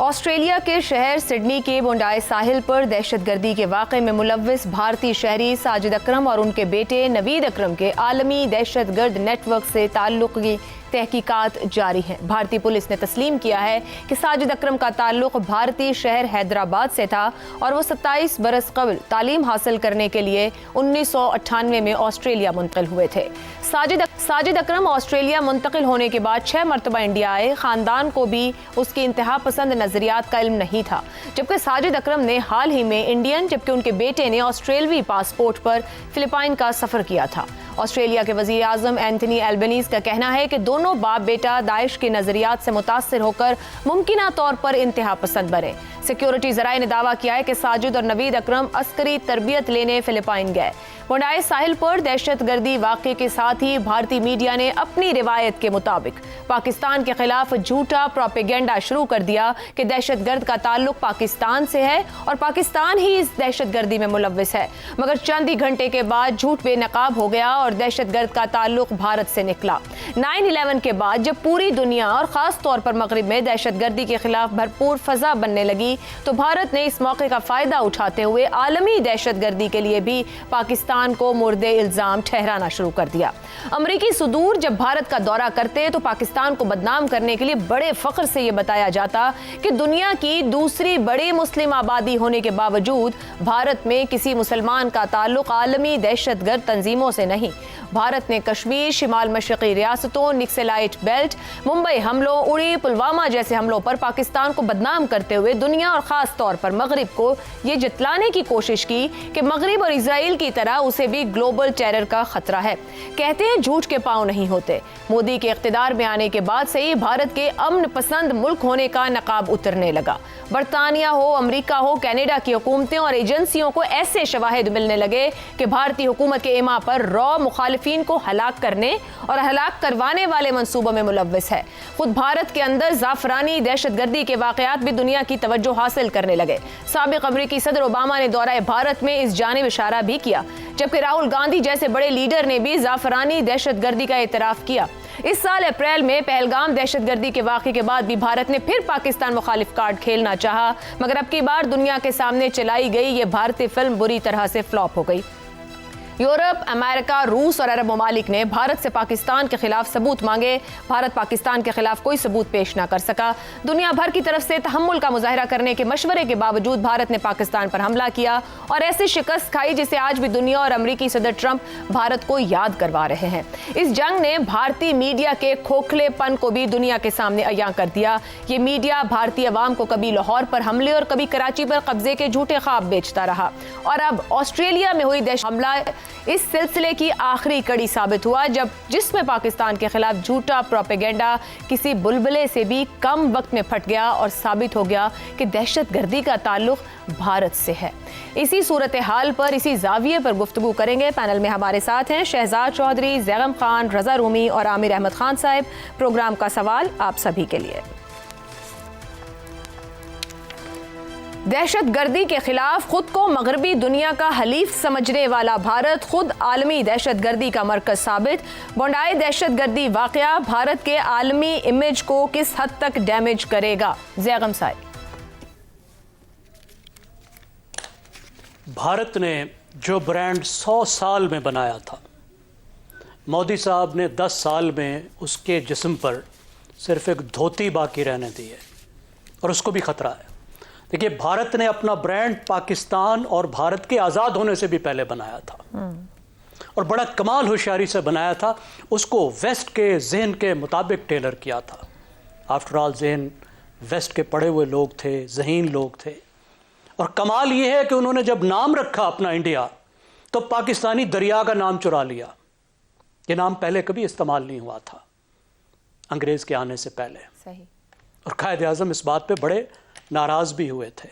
Australia کے شہر Sydney کے بونڈائی ساحل پر دہشت گردی کے واقعے میں ملوث بھارتی شہری ساجد اکرم اور ان کے بیٹے نوید اکرم کے عالمی دہشت گرد نیٹ ورک سے تعلق کی تحقیقات جاری ہیں۔ بھارتی پولیس نے تسلیم کیا ہے کہ ساجد اکرم کا تعلق بھارتی شہر حیدرآباد سے تھا اور وہ 27 برس قبل تعلیم حاصل کرنے کے لیے 1998 میں آسٹریلیا منتقل ہوئے تھے۔ ساجد اکرم آسٹریلیا منتقل ہونے کے بعد 6 مرتبہ انڈیا آئے۔ خاندان کو بھی اس کی انتہا پسند نظریات کا علم نہیں تھا، جبکہ ساجد اکرم نے حال ہی میں انڈین جبکہ ان کے بیٹے نے آسٹریلوی پاسپورٹ پر فلپائن کا سفر کیا تھا۔ آسٹریلیا کے وزیر اعظم اینتھونی البنیز کا کہنا ہے کہ دونوں باپ بیٹا داعش کے نظریات سے متاثر ہو کر ممکنہ طور پر انتہا پسند بنے۔ سیکیورٹی ذرائع نے دعویٰ کیا ہے کہ ساجد اور نوید اکرم عسکری تربیت لینے فلپائن گئے۔ بونڈائی ساحل پر دہشت گردی واقعے کے ساتھ ہی بھارتی میڈیا نے اپنی روایت کے مطابق پاکستان کے خلاف جھوٹا پروپیگنڈا شروع کر دیا کہ دہشت گرد کا تعلق پاکستان سے ہے اور پاکستان ہی اس دہشت گردی میں ملوث ہے، مگر چند ہی گھنٹے کے بعد جھوٹ بے نقاب ہو گیا اور دہشت گرد کا تعلق بھارت سے نکلا۔ 9/11 کے بعد جب پوری دنیا اور خاص طور پر مغرب میں دہشت گردی کے خلاف بھرپور فضا بننے لگی تو بھارت نے اس موقع کا فائدہ اٹھاتے ہوئے عالمی دہشت گردی کے لیے بھی پاکستان کو مورد الزام ٹھہرانا شروع کر دیا۔ امریکی صدور جب بھارت کا دورہ کرتے تو پاکستان کو بدنام کرنے کے لیے بڑے فخر سے یہ بتایا جاتا کہ دنیا کی دوسری بڑی مسلم آبادی ہونے کے باوجود بھارت میں کسی مسلمان کا تعلق عالمی دہشت گرد تنظیموں سے نہیں۔ بھارت نے کشمیر، شمال مشرقی ریاستوں، نکسلائٹ بیلٹ، ممبئی حملوں، اڑی، پلوامہ جیسے حملوں پر پاکستان کو بدنام کرتے ہوئے دنیا اور خاص طور پر مغرب کو یہ جتلانے کی کوشش کی کہ مغرب اور اسرائیل کی طرح اسے بھی گلوبل ٹیرر کا خطرہ ہے۔ کہتے ہیں جھوٹ کے پاؤں نہیں ہوتے۔ مودی کے اقتدار میں آنے کے بعد سے ہی بھارت کے امن پسند ملک ہونے کا نقاب اترنے لگا۔ برطانیہ ہو، امریکہ ہو، کینیڈا کی حکومتیں اور ایجنسیوں کو ایسے شواہد ملنے لگے کہ بھارتی حکومت کے ایما پر را مخالفین کو ہلاک کرنے اور ہلاک کروانے والے منصوبوں میں ملوث ہے۔ خود بھارت کے اندر زعفرانی دہشت گردی کے واقعات بھی دنیا کی توجہ حاصل کرنے لگے۔ سابق امریکی صدر اوباما نے دورہ بھارت میں اس جانب اشارہ بھی کیا، جبکہ راہل گاندھی جیسے بڑے لیڈر نے بھی زعفرانی دہشت گردی کا اعتراف کیا۔ اس سال اپریل میں پہلگام دہشت گردی کے واقعے کے بعد بھی بھارت نے پھر پاکستان مخالف کارڈ کھیلنا چاہا، مگر اب کی بار دنیا کے سامنے چلائی گئی یہ بھارتی فلم بری طرح سے فلاپ ہو گئی۔ یورپ، امریکہ، روس اور عرب ممالک نے بھارت سے پاکستان کے خلاف ثبوت مانگے۔ بھارت پاکستان کے خلاف کوئی ثبوت پیش نہ کر سکا۔ دنیا بھر کی طرف سے تحمل کا مظاہرہ کرنے کے مشورے کے باوجود بھارت نے پاکستان پر حملہ کیا اور ایسی شکست کھائی جسے آج بھی دنیا اور امریکی صدر ٹرمپ بھارت کو یاد کروا رہے ہیں۔ اس جنگ نے بھارتی میڈیا کے کھوکھلے پن کو بھی دنیا کے سامنے عیاں کر دیا۔ یہ میڈیا بھارتی عوام کو کبھی لاہور پر حملے اور کبھی کراچی پر قبضے کے جھوٹے خواب بیچتا رہا، اور اب آسٹریلیا میں ہوئی دہشت حملہ اس سلسلے کی آخری کڑی ثابت ہوا جس میں پاکستان کے خلاف جھوٹا پروپیگنڈا کسی بلبلے سے بھی کم وقت میں پھٹ گیا اور ثابت ہو گیا کہ دہشت گردی کا تعلق بھارت سے ہے۔ اسی صورتحال پر اسی زاویے پر گفتگو کریں گے۔ پینل میں ہمارے ساتھ ہیں شہزاد چودھری، زیغم خان، رضا رومی اور عامر احمد خان صاحب۔ پروگرام کا سوال آپ سبھی کے لیے۔ دہشت گردی کے خلاف خود کو مغربی دنیا کا حلیف سمجھنے والا بھارت خود عالمی دہشت گردی کا مرکز ثابت۔ بونڈائی دہشت گردی واقعہ بھارت کے عالمی امیج کو کس حد تک ڈیمیج کرے گا؟ زیغم صاحب۔ بھارت نے جو برانڈ 100 سال میں بنایا تھا، مودی صاحب نے 10 سال میں اس کے جسم پر صرف ایک دھوتی باقی رہنے دی ہے، اور اس کو بھی خطرہ ہے۔ دیکھیے، بھارت نے اپنا برانڈ پاکستان اور بھارت کے آزاد ہونے سے بھی پہلے بنایا تھا، اور بڑا کمال ہوشیاری سے بنایا تھا۔ اس کو ویسٹ کے ذہن کے مطابق ٹیلر کیا تھا۔ آفٹر آل ذہن ویسٹ کے پڑھے ہوئے لوگ تھے، ذہین لوگ تھے، اور کمال یہ ہے کہ انہوں نے جب نام رکھا اپنا انڈیا تو پاکستانی دریا کا نام چرا لیا۔ یہ نام پہلے کبھی استعمال نہیں ہوا تھا انگریز کے آنے سے پہلے، صحیح۔ اور قائد اعظم اس بات پہ بڑے ناراض بھی ہوئے تھے۔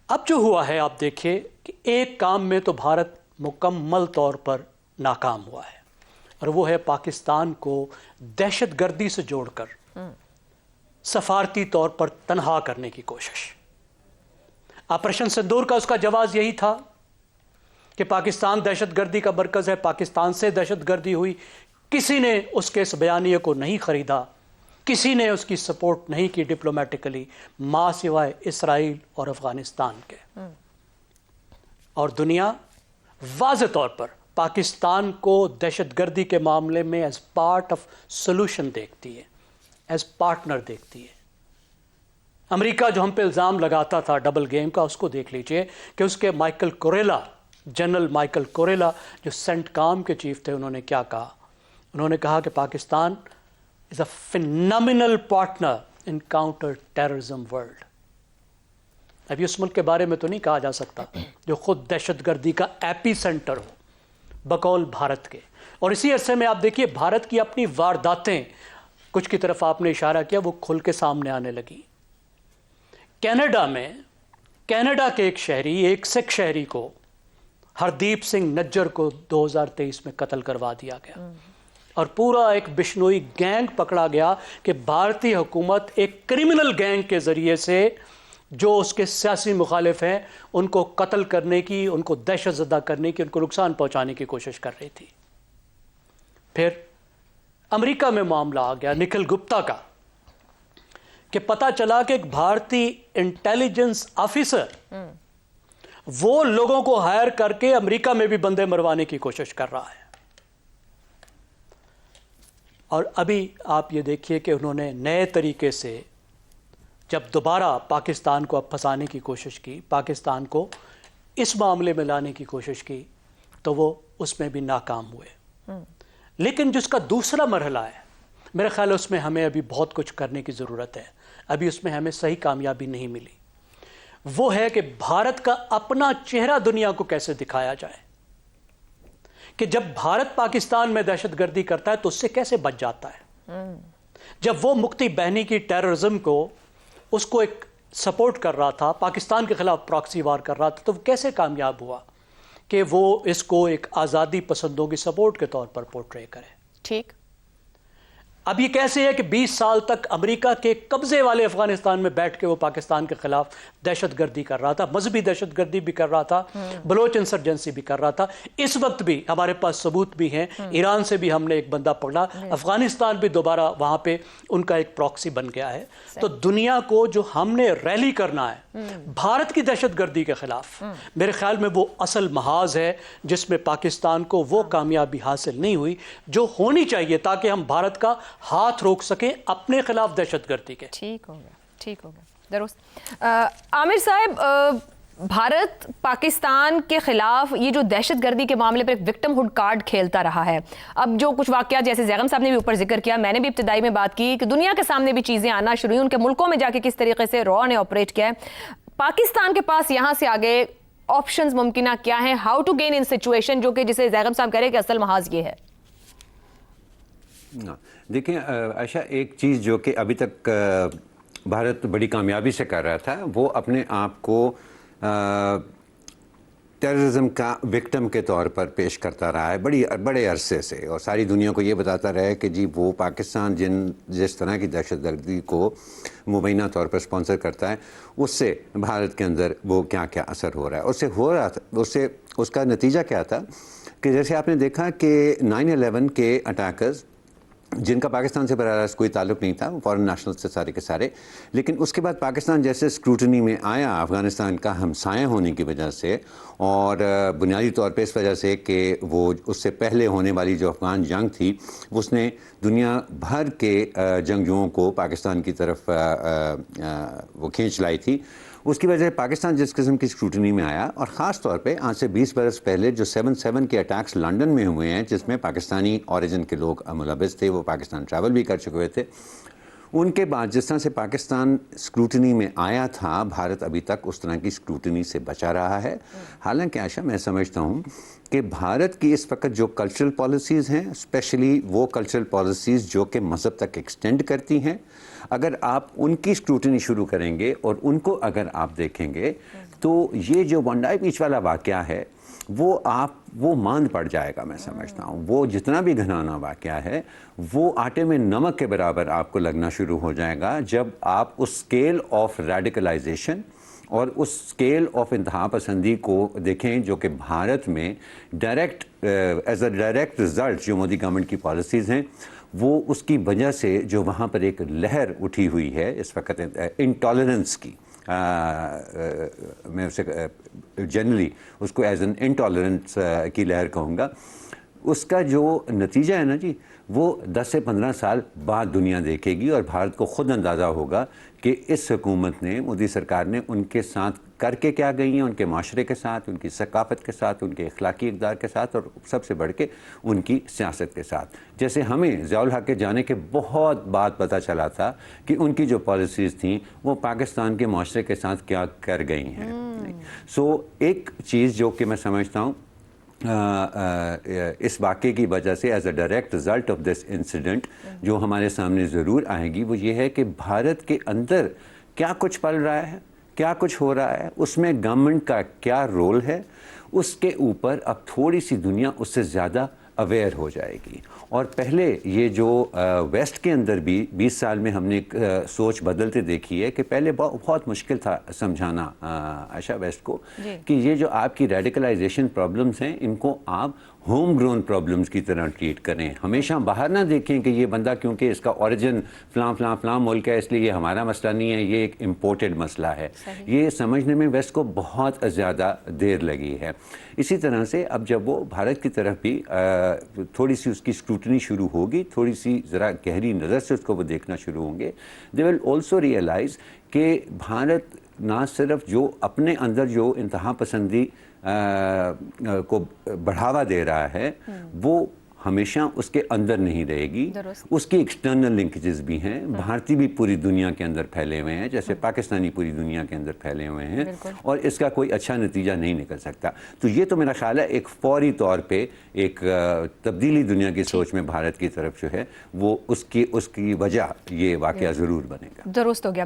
اب جو ہوا ہے، آپ دیکھیے کہ ایک کام میں تو بھارت مکمل طور پر ناکام ہوا ہے، اور وہ ہے پاکستان کو دہشت گردی سے جوڑ کر سفارتی طور پر تنہا کرنے کی کوشش۔ آپریشن سندور کا اس کا جواز یہی تھا کہ پاکستان دہشت گردی کا مرکز ہے، پاکستان سے دہشت گردی ہوئی۔ کسی نے اس کے اس بیانیے کو نہیں خریدا کسی نے اس کی سپورٹ نہیں کی ڈپلومیٹکلی ماں سوائے اسرائیل اور افغانستان کے. اور دنیا واضح طور پر پاکستان کو دہشت گردی کے معاملے میں ایز پارٹ آف سولوشن دیکھتی ہے, ایز پارٹنر دیکھتی ہے. امریکہ جو ہم پہ الزام لگاتا تھا ڈبل گیم کا, اس کو دیکھ لیجئے کہ اس کے Michael Kurilla, general Michael Kurilla جو سینٹ کام کے چیف تھے, انہوں نے کیا کہا؟ انہوں نے کہا کہ Pakistan is a phenomenal partner in counter terrorism world. ابھی اس ملک کے بارے میں تو نہیں کہا جا سکتا جو خود دہشت گردی کا ایپی سینٹر ہو بقول بھارت کے. اور اسی عرصے میں آپ دیکھیے بھارت کی اپنی وارداتیں, کچھ کی طرف آپ نے اشارہ کیا, وہ کھل کے سامنے آنے لگی. کینیڈا کے ایک شہری, ایک سکھ شہری کو, ہردیپ سنگھ نجر کو 2023 میں قتل کروا دیا گیا, اور پورا ایک بشنوئی گینگ پکڑا گیا کہ بھارتی حکومت ایک کرمنل گینگ کے ذریعے سے جو اس کے سیاسی مخالف ہیں ان کو قتل کرنے کی, ان کو دہشت زدہ کرنے کی, ان کو نقصان پہنچانے کی کوشش کر رہی تھی. پھر امریکہ میں معاملہ آ گیا نکھل گپتا کا, کہ پتہ چلا کہ ایک بھارتی انٹیلیجنس آفیسر وہ لوگوں کو ہائر کر کے امریکہ میں بھی بندے مروانے کی کوشش کر رہا ہے. اور ابھی آپ یہ دیکھیے کہ انہوں نے نئے طریقے سے جب دوبارہ پاکستان کو اب پھنسانے کی کوشش کی, پاکستان کو اس معاملے میں لانے کی کوشش کی, تو وہ اس میں بھی ناکام ہوئے. لیکن جس کا دوسرا مرحلہ ہے, میرے خیال ہے اس میں ہمیں ابھی بہت کچھ کرنے کی ضرورت ہے, ابھی اس میں ہمیں صحیح کامیابی نہیں ملی. وہ ہے کہ بھارت کا اپنا چہرہ دنیا کو کیسے دکھایا جائے, کہ جب بھارت پاکستان میں دہشت گردی کرتا ہے تو اس سے کیسے بچ جاتا ہے. جب وہ مکتی بہنی کی ٹیررزم کو, اس کو ایک سپورٹ کر رہا تھا, پاکستان کے خلاف پراکسی وار کر رہا تھا, تو وہ کیسے کامیاب ہوا کہ وہ اس کو ایک آزادی پسندوں کی سپورٹ کے طور پر پورٹرے کرے. ٹھیک. اب یہ کیسے ہے کہ 20 سال تک امریکہ کے قبضے والے افغانستان میں بیٹھ کے وہ پاکستان کے خلاف دہشت گردی کر رہا تھا, مذہبی دہشت گردی بھی کر رہا تھا, بلوچ انسرجنسی بھی کر رہا تھا. اس وقت بھی ہمارے پاس ثبوت بھی ہیں, ایران سے بھی ہم نے ایک بندہ پکڑا, افغانستان بھی دوبارہ وہاں پہ ان کا ایک پراکسی بن گیا ہے. تو دنیا کو جو ہم نے ریلی کرنا ہے بھارت کی دہشت گردی کے خلاف, میرے خیال میں وہ اصل محاذ ہے جس میں پاکستان کو وہ کامیابی حاصل نہیں ہوئی جو ہونی چاہیے, تاکہ ہم بھارت کا ہاتھ روک سکیں اپنے خلاف دہشت گردی کے. ٹھیک ہو گیا, ٹھیک ہو گیا, درست. عامر صاحب, بھارت پاکستان کے خلاف یہ جو دہشت گردی کے معاملے پر ایک وکٹم ہوڈ کارڈ کھیلتا رہا ہے. اب جو کچھ واقعات جیسے زیغم صاحب نے بھی اوپر ذکر کیا, میں نے بھی ابتدائی میں بات کی کہ دنیا کے سامنے بھی چیزیں آنا شروع ہوئی, ان کے ملکوں میں جا کے کس طریقے سے را نے آپریٹ کیا ہے. پاکستان کے پاس یہاں سے آگے آپشنز ممکنہ کیا ہیں, how to gain in situation, جو کہ جسے زیغم صاحب کہہ رہے ہیں کہ اصل محاذ یہ ہے. دیکھیں عائشہ, ایک چیز جو کہ ابھی تک بھارت بڑی کامیابی سے کر رہا تھا, وہ اپنے آپ کو ٹیررزم کا وکٹم کے طور پر پیش کرتا رہا ہے بڑے عرصے سے, اور ساری دنیا کو یہ بتاتا رہا ہے کہ جی وہ پاکستان جس طرح کی دہشت گردی کو مبینہ طور پر سپانسر کرتا ہے, اس سے بھارت کے اندر وہ کیا کیا اثر ہو رہا ہے. اس سے ہو رہا تھا, اس کا نتیجہ کیا تھا کہ جیسے آپ نے دیکھا کہ 9/11 کے اٹیکرز جن کا پاکستان سے براہ راست کوئی تعلق نہیں تھا, فورن نیشنل سے سارے کے سارے, لیکن اس کے بعد پاکستان جیسے اسکروٹنی میں آیا افغانستان کا ہمسایہ ہونے کی وجہ سے, اور بنیادی طور پہ اس وجہ سے کہ وہ اس سے پہلے ہونے والی جو افغان جنگ تھی اس نے دنیا بھر کے جنگجوؤں کو پاکستان کی طرف وہ کھینچ لائی تھی, اس کی وجہ سے پاکستان جس قسم کی اسکروٹنی میں آیا. اور خاص طور پہ آج سے 20 برس پہلے جو 7/7 کے اٹیکس لنڈن میں ہوئے ہیں, جس میں پاکستانی اوریجن کے لوگ ملوث تھے, وہ پاکستان ٹریول بھی کر چکے ہوئے تھے, ان کے بعد جس طرح سے پاکستان اسکروٹنی میں آیا تھا, بھارت ابھی تک اس طرح کی اسکروٹنی سے بچا رہا ہے. حالانکہ عائشہ, میں سمجھتا ہوں کہ بھارت کی اس وقت جو کلچرل پالیسیز ہیں, اسپیشلی وہ کلچرل پالیسیز جو کہ مذہب تک ایکسٹینڈ کرتی ہیں, اگر آپ ان کی اسکروٹنی شروع کریں گے اور ان کو اگر آپ دیکھیں گے تو یہ جو ونڈائی بیچ والا واقعہ ہے وہ ماند پڑ جائے گا. میں سمجھتا ہوں وہ جتنا بھی گھنانا واقعہ ہے وہ آٹے میں نمک کے برابر آپ کو لگنا شروع ہو جائے گا, جب آپ اس اسکیل آف ریڈیکلائزیشن اور اس اسکیل آف انتہا پسندی کو دیکھیں جو کہ بھارت میں ایز اے ڈائریکٹ رزلٹ جو مودی گورنمنٹ کی پالیسیز ہیں وہ اس کی وجہ سے جو وہاں پر ایک لہر اٹھی ہوئی ہے اس وقت انٹالرنس کی، میں اسے جنرلی اس کو ایز این انٹالرنس کی لہر کہوں گا، اس کا جو نتیجہ ہے نا جی، وہ 10 سے 15 سال بعد دنیا دیکھے گی، اور بھارت کو خود اندازہ ہوگا کہ اس حکومت نے، مودی سرکار نے ان کے ساتھ کر کے کیا گئی ہیں، ان کے معاشرے کے ساتھ، ان کی ثقافت کے ساتھ، ان کے اخلاقی اقدار کے ساتھ، اور سب سے بڑھ کے ان کی سیاست کے ساتھ۔ جیسے ہمیں ضیاء الحق کے جانے کے بہت بعد پتہ چلا تھا کہ ان کی جو پالیسیز تھیں وہ پاکستان کے معاشرے کے ساتھ کیا کر گئی ہیں۔ سو ایک چیز جو کہ میں سمجھتا ہوں اس واقعے کی وجہ سے as a direct result of this incident جو ہمارے سامنے ضرور آئے گی، وہ یہ ہے کہ بھارت کے اندر کیا کچھ پل رہا ہے، کیا کچھ ہو رہا ہے، اس میں گورنمنٹ کا کیا رول ہے، اس کے اوپر اب تھوڑی سی دنیا اس سے زیادہ اویئر ہو جائے گی۔ اور پہلے یہ جو ویسٹ کے اندر بھی 20 سال میں ہم نے ایک سوچ بدلتے دیکھی ہے کہ پہلے بہت مشکل تھا سمجھانا عائشہ ویسٹ کو کہ یہ جو آپ کی ریڈیکلائزیشن پرابلمز ہیں ان کو آپ ہوم گرون پرابلمز کی طرح ٹریٹ کریں، ہمیشہ باہر نہ دیکھیں کہ یہ بندہ کیونکہ اس کا اوریجن فلاں فلاں فلاں ملک ہے اس لیے یہ ہمارا مسئلہ نہیں ہے، یہ ایک امپورٹڈ مسئلہ ہے۔ یہ سمجھنے میں ویسٹ کو بہت زیادہ دیر لگی ہے۔ اسی طرح سے اب جب وہ بھارت کی طرف بھی تھوڑی سی اس کی اسکروٹنی شروع ہوگی، تھوڑی سی ذرا گہری نظر سے اس کو وہ دیکھنا شروع ہوں گے، دے ول آلسو ریئلائز کہ بھارت نہ صرف جو اپنے اندر جو انتہا پسندی کو بڑھاوا دے رہا ہے وہ ہمیشہ اس کے اندر نہیں رہے گی، اس کی ایکسٹرنل لنکیجز بھی ہیں، بھارتی بھی پوری دنیا کے اندر پھیلے ہوئے ہیں جیسے پاکستانی پوری دنیا کے اندر پھیلے ہوئے ہیں، اور اس کا کوئی اچھا نتیجہ نہیں نکل سکتا۔ تو یہ تو میرا خیال ہے ایک فوری طور پہ ایک تبدیلی دنیا کی سوچ میں بھارت کی طرف جو ہے وہ اس کی وجہ یہ واقعہ ضرور بنے گا۔ درست ہو گیا۔